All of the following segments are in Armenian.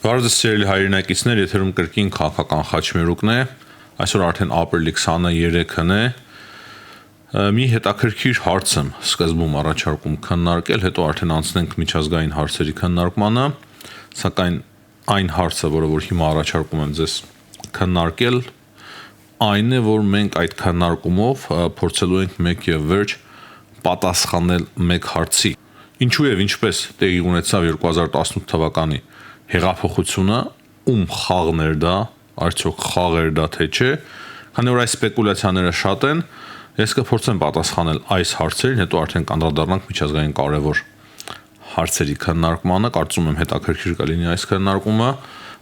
Բարև սիրելի հայրենակիցներ, եթերում կրկին քաղաքական խաչմերուկն է, այսօր արդեն ապրիլի 23-ն է, մի հետաքրքիր հարց եմ սկզբում առաջարկում քննարկել, հետո արդեն անցնենք միջազգային հարցերի քննարկմանը, սակայն այն հարցը, որ հիմա առաջարկում եմ ձեզ քննարկել, այն է, որ մենք այդ քննարկումով փորձելու ենք մեկ եւ վերջ պատասխանել մեկ հարցի. ինչու եւ ինչպես տեղի ունեցավ 2018 թվականի հեղափոխությունը, ում խաղն էր դա, արդյոք խաղ էր դա թե չէ, քանի որ այս սպեկուլյացիաները շատ են, ես կփորձեմ պատասխանել այս հարցերին, հետո արդեն կանդրադառնանք միջազգային կարևոր հարցերի քննարկմանը, կարծում եմ հետաքրքիր կլինի այս քննարկումը,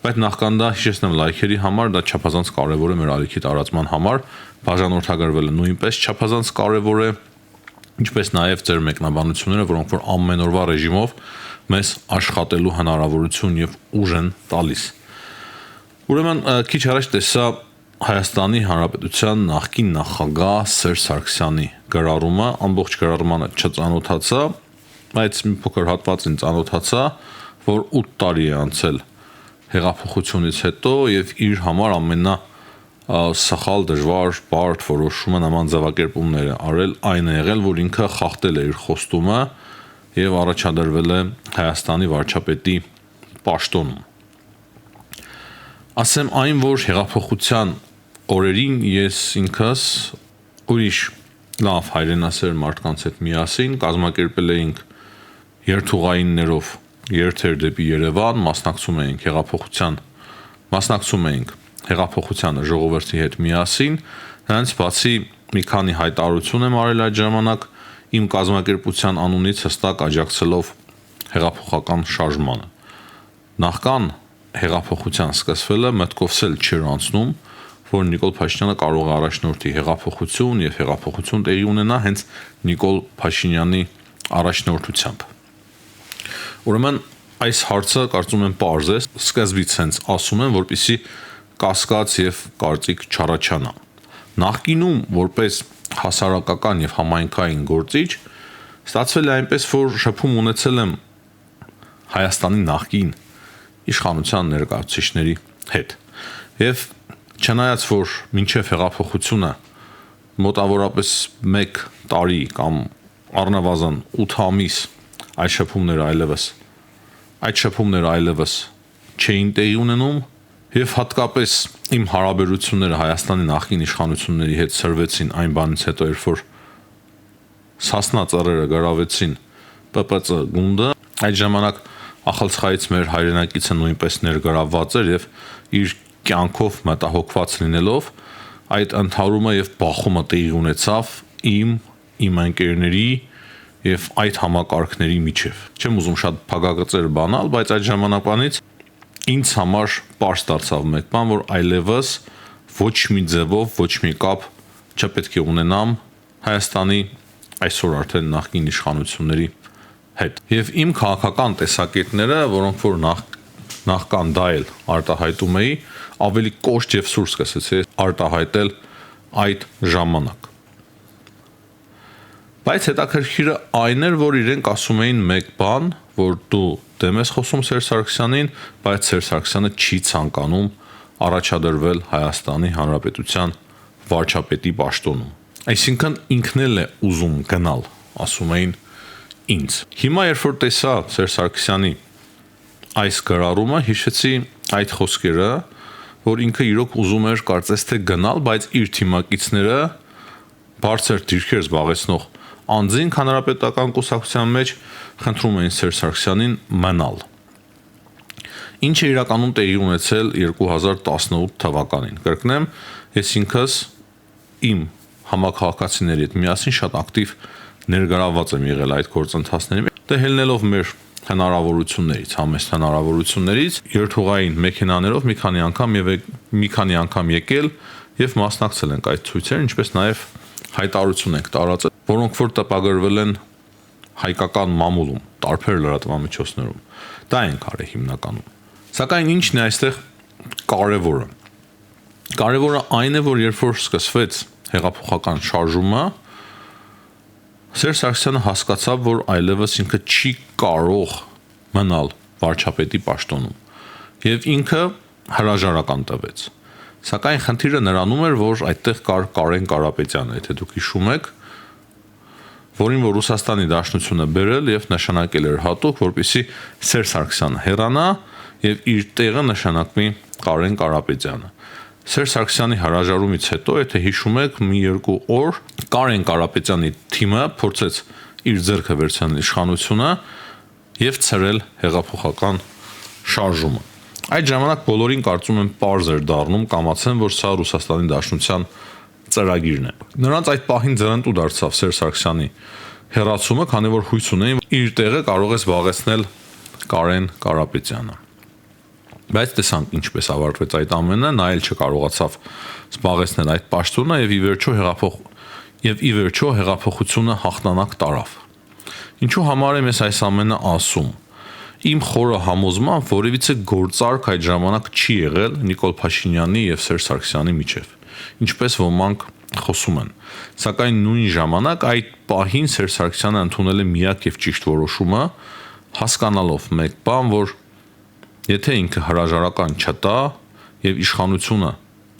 բայց նախքան դա հիշեցնեմ լայքերի համար, դա չափազանց կարևոր է մեր ալիքի տարածման համար, բաժանորդագրվելը նույնպես չափազանց կարևոր է, ինչպես նաև ձեր մեկնաբանությունները, որոնք որ ամեն օրվա ռեժիմով մեզ աշխատելու հնարավորություն եւ ուժ են տալիս։ Ուրեմն քիչ առաջ տեսա Հայաստանի Հանրապետության նախկին նախագահ Սերժ Սարգսյանի գրառումը, ամբողջ գրառմանը չծանոթացա, բայց մի փոքր հատվածին ծանոթացա, որ 8 տարի է անցել հեղափոխությունից հետո եւ իր համար սխալ դժվար բարդ որոշումը նման ձևակերպումներ է արել, այն է եղել, որ ինքը խախտել է իր խոստումը եւ առաջադրվել է Հայաստանի վարչապետի պաշտոնում։ Ասեմ այն, որ հեղափոխության օրերին ես ինքս ուրիշ լավ հայրենասեր մարդկանց հետ միասին կազմակերպել էինք երթուղայիններով երթեր դեպի Երևան, մասնակցում էինք հեղափոխությանը ժողովրդի հետ միասին, նրանց բացի մի քանի հայտարարություն եմ արել այդ ժամանակ իմ կազմակերպության անունից հստակ աջակցելով հեղափոխական շարժմանը։ Նախքան հեղափոխության սկսվելը մտքովս էլ չէր անցնում, որ Նիկոլ Փաշինյանը կարող է առաջնորդի հեղափոխություն եւ հեղափոխություն տեղի ունենա հենց Նիկոլ Փաշինյանի առաջնորդությամբ։ Ուրեմն այս հարցը կարծում եմ պարզ է, սկզբից հենց ասում եմ, որպեսզի կասկած եւ կարծիք չառաջանա։ Նախկինում որպես հասարակական եւ համայնքային գործիչ ստացվել է այնպես, որ շփում ունեցել եմ Հայաստանի նախկին իշխանության ներկայացուցիչների հետ։ Եվ չնայած որ մինչև հեղափոխությունը մոտավորապես 1 տարի կամ առնվազն 8 ամիս այդ շփումները այլևս չէին տեղի ունենում եւ հատկապես իմ հարաբերությունները Հայաստանի նախկին իշխանությունների հետ սրվեցին այն բանից հետո, երբ որ Սասնա ծռերը գրավեցին ՊՊՑ գունդը, այդ ժամանակ Ախալցխայից մեր հայրենակիցը նույնպես ներգրավված էր եւ իր կյանքով մտահոգված լինելով այդ ընդհարումը եւ բախումը տեղի ունեցավ իմ ընկերների եւ այդ համակարգների միջև։ Չեմ ուզում շատ փակագծեր բանալ, բայց այդ ժամանակվանից ինձ համար պարզ դարձավ մեկ բան, որ այլևս ոչ մի ձևով ոչ մի կապ չպետք է ունենամ Հայաստանի այսօր արդեն նախկին իշխանությունների հետ։ Եվ իմ քաղաքական տեսակետները, որոնք որ նախքան դա էլ արտահայտում էի, ավելի կոշտ եւ սուր սկսեցի արտահայտել այդ ժամանակ։ Բայց հետաքրքիրը այն էր, որ իրենք ասում էին մեկ բան, որ դու դեմ ես խոսում Սերժ Սարգսյանին, բայց Սերժ Սարգսյանը չի ցանկանում առաջադրվել Հայաստանի Հանրապետության վարչապետի պաշտոնում։ Այսինքն ինքն էլ է ուզում գնալ, ասում էին ինձ։ Հիմա երբ որ տեսա Սերժ Սարգսյանի այս գրառումը, հիշեցի այդ խոսքերը, որ ինքը իրոք ուզում էր կարծես թե գնալ, բայց իր թիմակիցները բարձր դիրքեր զբաղեցնող անձինք հանրապետական կուսակցության մեջ խնդրում էին Սերժ Սարգսյանին մնալ։ Ինչը իրականում տեղի ունեցել 2018 թվականին։ Կրկնեմ, ես ինքս իմ համակարգացիների հետ միասին շատ ակտիվ ներգրավված եմ եղել այդ գործընթացների։ Դե ելնելով մեր հնարավորություններից, համեստ հնարավորություններից, երթուղային մեքենաներով մի քանի անգամ եկել եւ մասնակցել ենք այդ ցույցերին, ինչպես նաեւ հայտարարություն ենք տարածել, որոնք որ տպագրվել են հայկական մամուլում, տարբեր լրատվամիջոցներում։ Դա ենք արել հիմնականում։ Սակայն ինչն է այստեղ կարևորը։ Կարևորը այն է, որ երբ որ սկսվեց հեղափոխական շարժումը, Սերժ Սարգսյանը հասկացավ, որ այլևս ինքը չի կարող մնալ վարչապետի պաշտոնում։ եւ ինքը հրաժարական տվեց։ Սակայն խնդիրը նրանում էր, որ այդտեղ կար Կարեն Կարապետյանը, եթե դուք հիշում եք, որին որ Ռուսաստանի Դաշնությունը բերել եւ նշանակել էր հատուկ, որպեսզի Սերժ Սարգսյանը հեռանա եւ իր տեղը նշանակվի Կարեն Կարապետյանը։ Սերժ Սարգսյանի հրաժարումից հետո, եթե հիշում եք, մի երկու օր Կարեն Կարապետյանի թիմը փորձեց իր ձեռքը վերցնել իշխանությունը եւ ցրել հեղափոխական շարժումը։ Այդ ժամանակ բոլորին կարծում եմ պարզ էր դառնում, կամացեն, որ սա Ռուսաստանի Դաշնության ծրագիրն է։ Նրանց այդ պահին ձեռնտու դարձավ Սերժ Սարգսյանի հեռացումը, քանի որ հույս ունեին իր տեղը կարող է զբաղեցնել Կարեն Կարապետյանը։ Բայց տեսանք ինչպես ավարտվեց այդ ամենը, նա էլ չկարողացավ զբաղեցնել այդ պաշտոնը եւ ի վերջո հեղափոխությունը հաղթանակ տարավ։ Ինչու համար եմ ես այս ամենը ասում։ Իմ խորը համոզմամբ որևիցե գործարք այդ ժամանակ չի եղել Նիկոլ Փաշինյանի եւ Սերժ Սարգսյանի միջեւ, ինչպես ոմանք խոսում են։ Սակայն նույն ժամանակ այդ պահին Սերժ Սարգսյանը ընդունել է միակ եւ ճիշտ որոշումը, հասկանալով մեկ բան, որ եթե ինքը հրաժարական չտա եւ իշխանությունը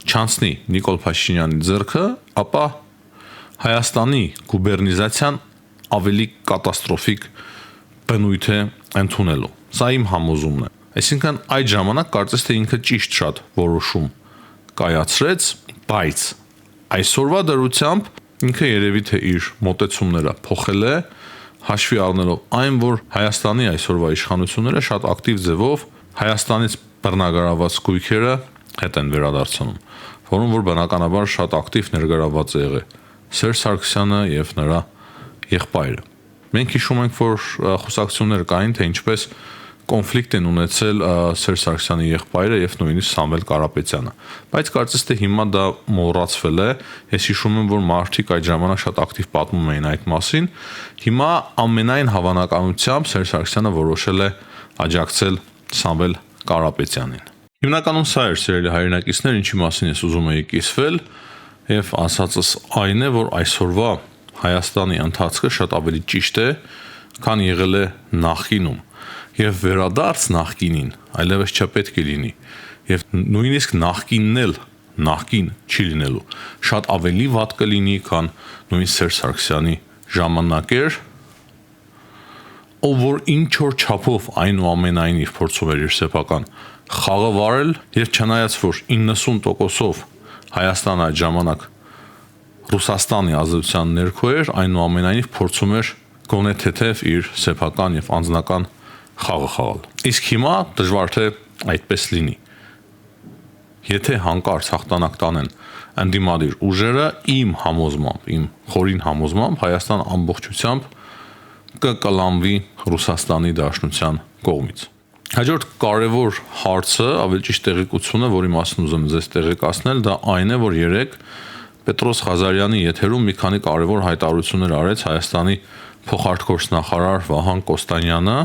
չանցնի Նիկոլ Փաշինյանի ձեռքը, ապա Հայաստանի գուբերնիզացիան ավելի կատաստրոֆիկ բնույթ է ընդունելու։ Սա իմ համոզումն է։ Այսինքն այդ ժամանակ կարծես թե ինքը ճիշտ շատ որոշում կայացրեց, բայց այսօրվա դրությամբ ինքը երևի թե իր մոտեցումները փոխել է, հաշվի առնելով այն, որ Հայաստանի այսօրվա իշխանությունները շատ ակտիվ ձևով Հայաստանից բռնագրաված գույքերը հետ են վերադարձնում, որոնց որ բնականաբար շատ ակտիվ ներգրաված է եղել Սերժ Սարգսյանը եւ նրա եղբայրը։ Մենք հիշում ենք, որ խոսակցություններ կային, թե ինչպես կոնֆլիկտ են ունեցել Սերժ Սարգսյանի եղբայրը եւ նույնիսկ Սամվել Կարապետյանը։ Բայց կարծես թե հիմա դա մոռացվել է։ Ես հիշում եմ, որ մարդիկ այդ ժամանակ շատ ակտիվ պատմում էին այդ մասին։ Հիմա ամենայն հավանականությամբ Սերժ Սարգսյանը որոշել է աջակցել Սամվել Կարապետյանին։ Հիմնականում սա էր, սիրելի հայրենակիցներ, ինչի մասին ես ուզում եի կիսվել, եւ ասածս այն է, որ այսօրվա Հայաստանի ընթացքը շատ ավելի ճիշտ է, քան եղել է նախկինում, եւ վերադարձ նախկինին այլևս չպետք է լինի, եւ նույնիսկ նախկինն էլ նախկին չի լինելու, շատ ավելի վատ կլինի, քան նույն Սերժ Սարգսյանի ժամանակ էր, ով որ ինչ որ չափով այնուամենայնիվ փորձում էր իր սեփական խաղը վարել, եւ չնայած որ 90%-ով Հայաստանը այդ ժամանակ Ռուսաստանի ազդեցության ներքո էր, այնուամենայնիվ փորձում էր գոնե թեթև իր սեփական եւ անձնական խաղը խաղալ։ Իսկ հիմա դժվար թե այդպես լինի։ Եթե հանկարծ հաղթանակ տանեն ընդդիմադիր ուժերը, իմ համոզմամբ, իմ խորին համոզմամբ Հայաստան ամբողջությամբ կկլանվի Ռուսաստանի Դաշնության կողմից։ Հաջորդ կարևոր հարցը, ավելի ճիշտ տեղեկությունը, որի մասին ուզում ձեզ տեղեկացնել, դա այն է, որ երեք Պետրոս Ղազարյանի եթերում մի քանի կարևոր հայտարարություններ արեց Հայաստանի փոխարտգործնախարար Վահան Կոստանյանը։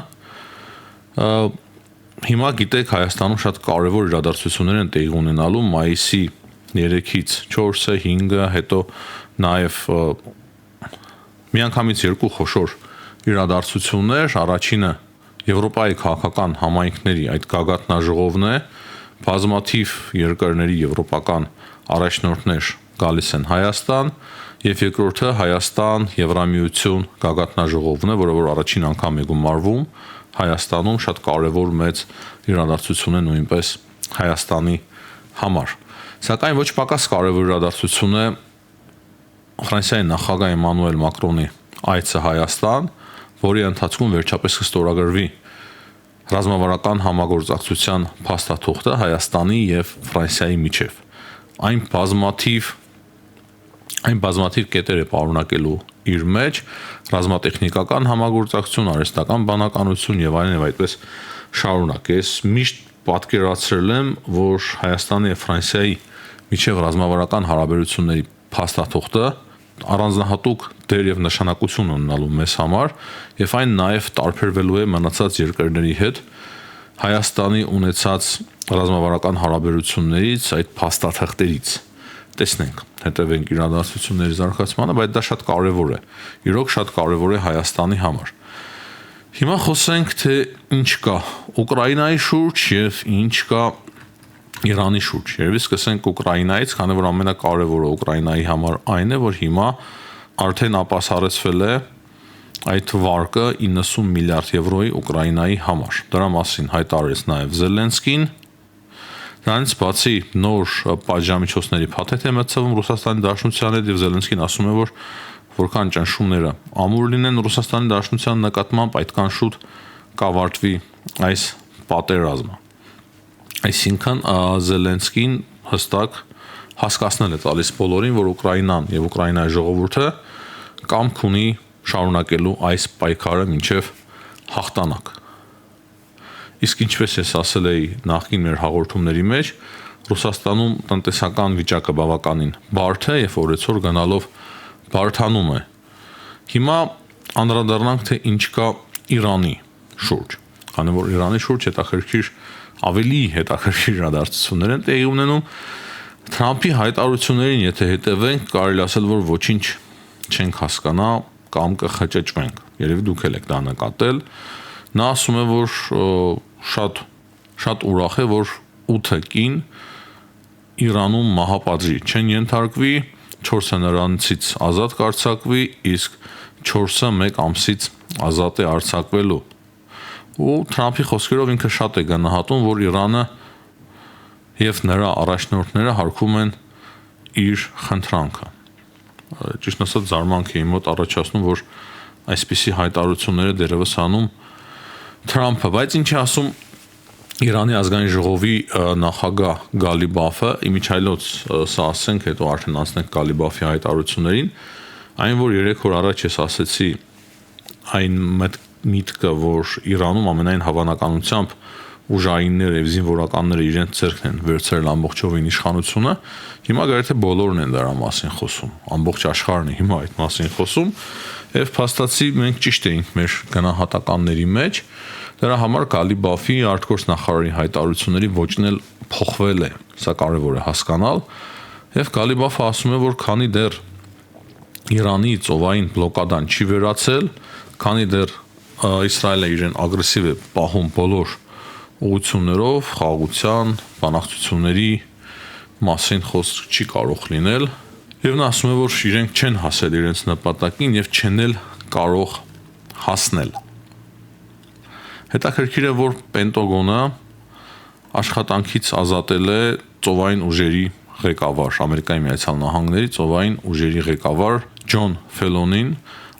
Հիմա գիտեք, Հայաստանում շատ կարևոր իրադարձություններ են տեղի ունենալու մայիսի 3-ից 4-ը, 5-ը, հետո նաև միանգամից երկու խոշոր իրադարձություններ, առաջինը Եվրոպայի քաղաքական համայնքների այդ գագաթնաժողովն է, բազմաթիվ երկրների եվրոպական առաջնորդներ գալիս են Հայաստան, եւ երկրորդը Հայաստան Եվրամիություն գագաթնաժողովն է, որը որ առաջին անգամ է գումարվում Հայաստանում, շատ կարևոր մեծ իրադարձություն է նույնպես Հայաստանի համար։ Սակայն ոչ պակաս կարևոր իրադարձություն է Ֆրանսիայի նախագահ Էմանուել Մակրոնի այցը Հայաստան, որի ընթացքում վերջապես կստորագրվի ռազմավարական համագործակցության փաստաթուղթը Հայաստանի եւ Ֆրանսիայի միջև։ Այն բազմաթիվ կետեր է պարունակելու իր մեջ ռազմատեխնիկական համագործակցություն, արհեստական բանականություն եւ այլն եւ այդպես շարունակ։ Ես միշտ պատկերացրել եմ, որ Հայաստանի եւ Ֆրանսիայի միջև ռազմավարական հարաբերությունների փաստաթուղթը առանձնահատուկ դեր եւ նշանակություն ունենալու մեզ համար եւ այն նաեւ տարբերվելու է մնացած երկրների հետ Հայաստանի ունեցած ռազմավարական հարաբերություններից, այդ փաստաթղթերից։ Տեսնենք, հետևենք իրադարձությունների զարգացմանը, բայց դա շատ կարևոր է։ Իրոք շատ կարևոր է Հայաստանի համար։ Հիմա խոսենք, թե ինչ կա Ուկրաինայի շուրջ եւ ինչ կա Իրանի շուրջ։ Երևի սկսենք Ուկրաինայից, քանի որ ամենակարևորը Ուկրաինայի համար այն է, որ հիմա արդեն ապասարեցվել է այդ վարկը 90 միլիարդ եվրոյի Ուկրաինայի համար։ Դրա մասին հայտարարեց նաև Զելենսկին։ Դրանից բացի նոր պատժամիջոցների փաթեթ է մտցվում Ռուսաստանի Դաշնության հետ եւ Զելենսկին ասում է, որ որքան ճնշումները ամուր լինեն Ռուսաստանի Դաշնության նկատմամբ, այդքան շուտ կավարտվի այս պատերազմը։ Այսինքն Զելենսկին հստակ հասկացնել է տալիս բոլորին, որ Ուկրաինան եւ Ուկրաինայի ժողովուրդը կամք ունի շարունակելու այս պայքարը մինչև հաղթանակ։ Իսկ ինչպես ես ասել էի նախկին մեր հաղորդումների մեջ, Ռուսաստանում տնտեսական վիճակը բավականին բարդ է եւ օրեցօր գնալով բարդանում է։ Հիմա անդրադառնանք, թե ինչ կա Իրանի շուրջ, քանի որ Իրանի շուրջ ավելի հետաքրքիր իրադարձություններ են տեղի ունենում։ Թրամփի հայտարարություններին, եթե հետևենք, կարելի ասել, որ ոչինչ չենք հասկանա կամ կխճճվենք։ Երևի դուք եք դա նկատել։ Նա ասում է, որ շատ ուրախ է, որ 8 կին Իրանում մահապատժի չեն ենթարկվի, 4-ը նրանցից ազատ կարձակվի, իսկ 4-ը 1 ամսից ազատ է արձակվելու։ Ու Թրամփի խոսքերով ինքը շատ է գնահատում, որ Իրանը եւ նրա առաջնորդները հարգում են իր խնդրանքը։ Ճիշտ ասած զարմանք է իմ մոտ առաջացնում, որ այսպիսի հայտարարությունները դեռևս անում Թրամփը, բայց ինչ է ասում Իրանի ազգային ժողովի նախագահ Գալիբաֆը, իմիջայլոց սա ասենք, հետո արդեն անցնենք Գալիբաֆի հայտարարություններին, այն որ 3 օր առաջ ես ասեցի այն միտքը, որ Իրանում ամենայն հավանականությամբ ուժայինները եւ զինվորականները իրենց ձեռքն են վերցրել ամբողջովին իշխանությունը, հիմա գրեթե բոլորն են դրա մասին խոսում, ամբողջ աշխարհն է հիմա այդ մասին խոսում, եւ փաստացի մենք ճիշտ էինք մեր գնահատականների մեջ, դրա համար Գալիբաֆի արտգործնախարարի հայտարարությունների ոճն էլ փոխվել է, սա կարեւոր է հասկանալ, եւ Գալիբաֆը ասում է, որ քանի դեռ Իրանի ծովային բլոկադան չի վերացել, քանի դեռ Իսրայելը իրեն ագրեսիվ է պահում բոլոր ուղղություններով, խաղաղության, բանակցությունների մասին խոսք չի կարող լինել, եւ նա ասում է, որ իրենք չեն հասել իրենց նպատակին եւ չեն էլ կարող հասնել։ Հետաքրքիր է, որ Պենտագոնը աշխատանքից ազատել է ծովային ուժերի ղեկավար, Ամերիկայի Միացյալ Նահանգների ծովային ուժերի ղեկավար Ջոն Ֆելոնին,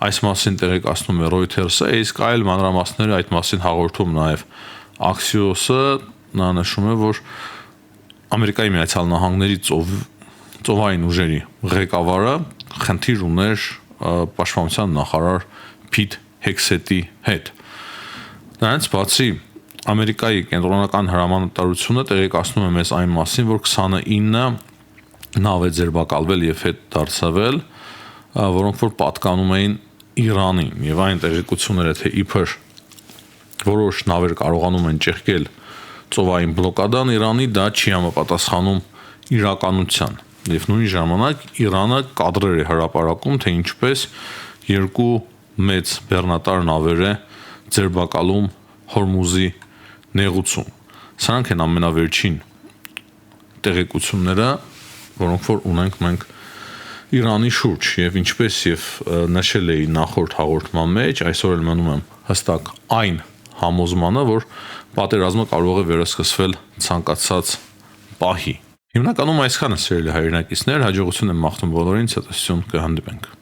այս մասին տեղեկացնում է Reuters-ը, իսկ այլ մանրամասները այդ մասին հաղորդում նաև Axios-ը, նա նշում է, որ Ամերիկայի Միացյալ Նահանգների ծովային ուժերի ղեկավարը խնդիր ուներ պաշտպանության նախարար Փիթ Հեքսեթի հետ։ Նրանց բացի Ամերիկայի կենտրոնական հրամանատարությունը տեղեկացնում է մեզ այն մասին, որ 29 նավ է ձերբակալվել եւ հետ դարձավել, որոնք որ պատկանում էին Իրանին, եւ այն տեղեկությունները, թե իբր որոշ նավեր կարողանում են ճեղքել ծովային բլոկադան Իրանի, դա չի համապատասխանում իրականության։ Եվ նույն ժամանակ Իրանը կադրեր է հրապարակում, թե ինչպես 2 մեծ բեռնատար նավեր է ձերբակալում Հորմուզի նեղուցում։ Սրանք են ամենավերջին տեղեկությունները, որոնք որ ունենք մենք Իրանի շուրջ, եւ ինչպես եւ նշել էի նախորդ հաղորդման մեջ, այսօր էլ մնում եմ հստակ այն համոզմանը, որ պատերազմը կարող է վերսկսվել ցանկացած պահի։ Հիմնականում այսքանը, սիրելի հայրենակիցներ, հաջողություն եմ մաղթում բոլորին, ցտեսություն կհանդիպենք։